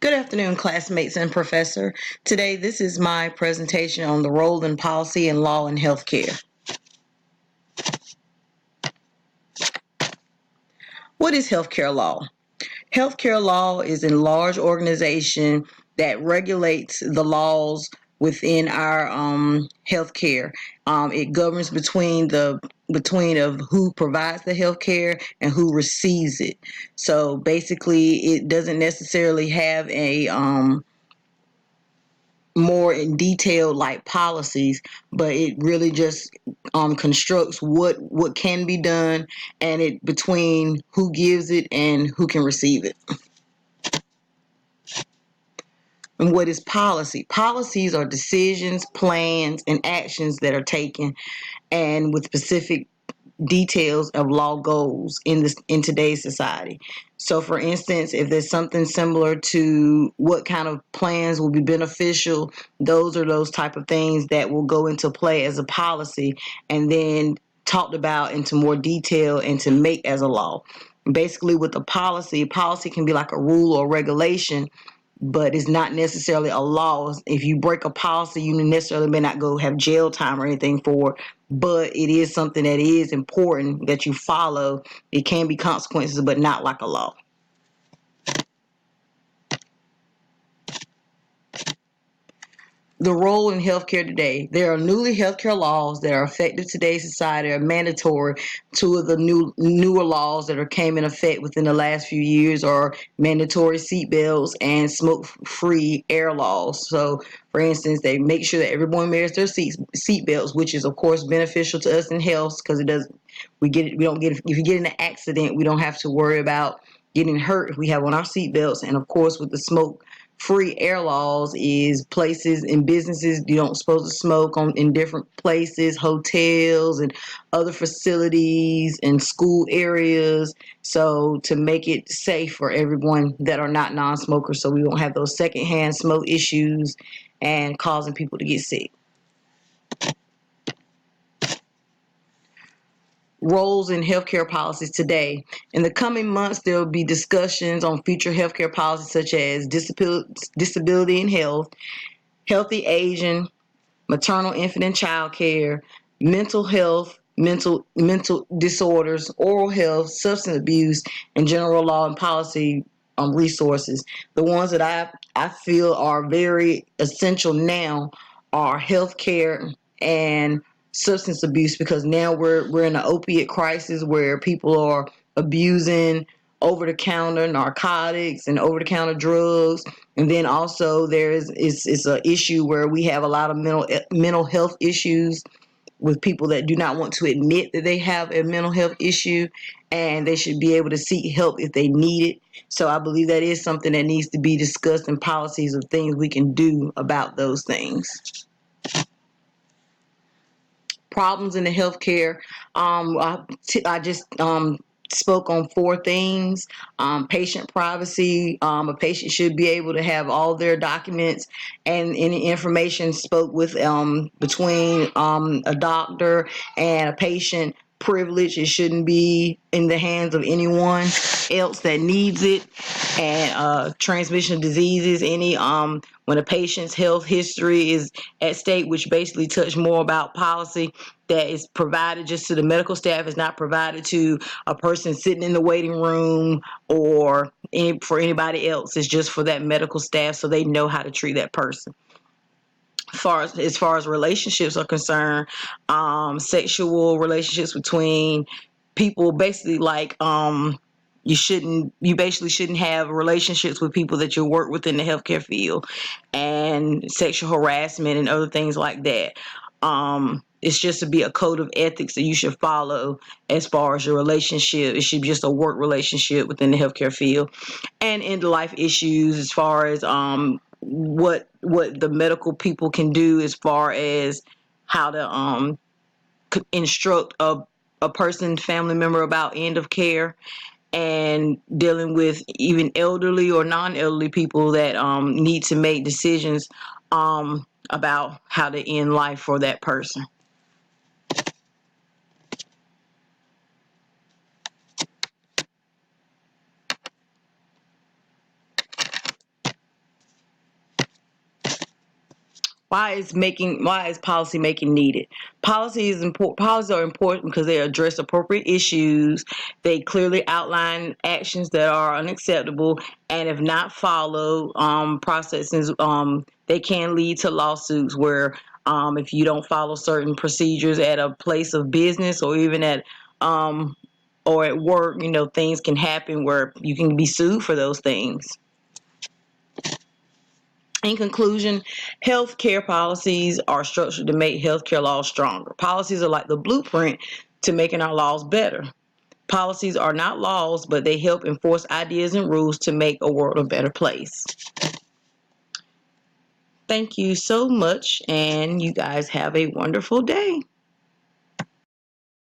Good afternoon, classmates and professor. Today, this is my presentation on the role in policy and law in healthcare. What is healthcare law? Healthcare law is a large organization that regulates the laws within our healthcare. It governs between of who provides the healthcare and who receives it. So basically, it doesn't necessarily have a more in detail like policies, but it really just constructs what can be done, and it between who gives it and who can receive it. And what is policy? Policies are decisions, plans, and actions that are taken, and with specific details of law goals in today's society. So for instance, if there's something similar to what kind of plans will be beneficial, those are those type of things that will go into play as a policy and then talked about into more detail and to make as a law. Basically with a policy can be like a rule or regulation, but it's not necessarily a law. If you break a policy, you necessarily may not go have jail time or anything for it, but it is something that is important that you follow. It can be consequences, but not like a law. The role in healthcare today. There are newly healthcare laws that are effective today's society are mandatory. Two of the newer laws that are came in effect within the last few years are mandatory seatbelts and smoke-free air laws. So, for instance, they make sure that everyone wears their seatbelts, which is of course beneficial to us in health because it does. We don't get if you get in an accident, we don't have to worry about getting hurt if we have on our seatbelts. And of course, with the smoke free air laws is places and businesses you don't supposed to smoke on in different places, hotels and other facilities and school areas. So to make it safe for everyone that are not non-smokers, so we won't have those secondhand smoke issues and causing people to get sick. Roles in healthcare policies today. In the coming months, there will be discussions on future healthcare policies such as disability and health, healthy aging, maternal, infant, and child care, mental health, mental disorders, oral health, substance abuse, and general law and policy resources. The ones that I feel are very essential now are healthcare and substance abuse, because now we're in an opiate crisis where people are abusing over the counter narcotics and over the counter drugs. And then also there is an issue where we have a lot of mental health issues with people that do not want to admit that they have a mental health issue, and they should be able to seek help if they need it. So I believe that is something that needs to be discussed in policies of things we can do about those things. Problems in the healthcare. I just spoke on four things. Patient privacy. A patient should be able to have all their documents and any information spoke with between a doctor and a patient privilege. It shouldn't be in the hands of anyone else that needs it. And transmission of diseases. Any when a patient's health history is at stake, which basically touch more about policy that is provided just to the medical staff, is not provided to a person sitting in the waiting room or for anybody else. It's just for that medical staff so they know how to treat that person. As far as relationships are concerned, sexual relationships between people, basically like you basically shouldn't have relationships with people that you work with in the healthcare field, and sexual harassment and other things like that. It's just to be a code of ethics that you should follow as far as your relationship. It should be just a work relationship within the healthcare field. And end of life issues as far as what the medical people can do as far as how to instruct a person, family member about end of care, and dealing with even elderly or non-elderly people that need to make decisions about how to end life for that person. Why is policy making needed? Policies are important because they address appropriate issues. They clearly outline actions that are unacceptable, and if not followed, processes they can lead to lawsuits where if you don't follow certain procedures at a place of business or even um, at work, things can happen where you can be sued for those things. In conclusion, healthcare policies are structured to make healthcare laws stronger. Policies are like the blueprint to making our laws better. Policies are not laws, but they help enforce ideas and rules to make a world a better place. Thank you so much, and you guys have a wonderful day.